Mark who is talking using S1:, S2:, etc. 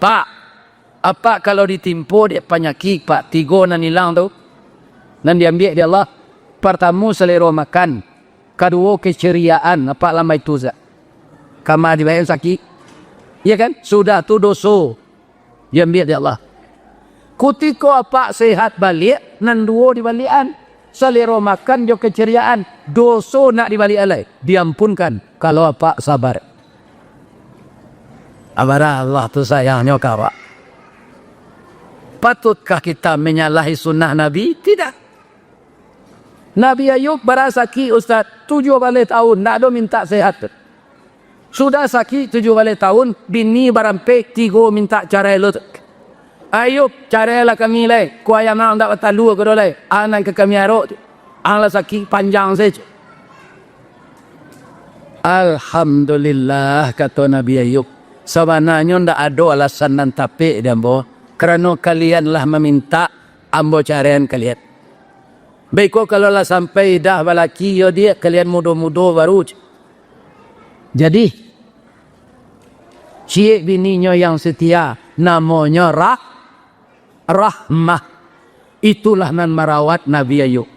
S1: Pak, apa kalau ditimpa dia penyakit Pak, 3 nan hilang tu, nan diambil dia Allah. Pertama selera makan, kedua keceriaan, apa lama itu Zak? Kamar dibayar sakit, ya kan? Sudah tu dosa, diambil dia Allah. Ketika apa sehat balik, nan 2 dibalikan, selera makan jo keceriaan, dosa nak dibalik alai, diampunkan kalau apa sabar. Amarah Allah tu sayangnya kawan. Patutkah kita menyalahi sunnah Nabi? Tidak. Nabi Ayub berasa sakit Ustaz 7 balik tahun, nak ada minta sehat. Sudah sakit 7 balik tahun, bini berampek 3 minta cara elok. Ayub cara lah kami lai, ku ayam nak tak talu ke dolai, anak ke kami arok, anglah sakit panjang saja. Alhamdulillah kata Nabi Ayub, sebenarnya ndak ada alasan dan tapik dan boh, kerana kalianlah meminta ambo carian kalian. Baik kalau lah sampai dah balaki yo dia kalian mudo-mudo baru. Jadi cik bininya yang setia namanya Rahmah. Itulah nan merawat Nabi Ayub.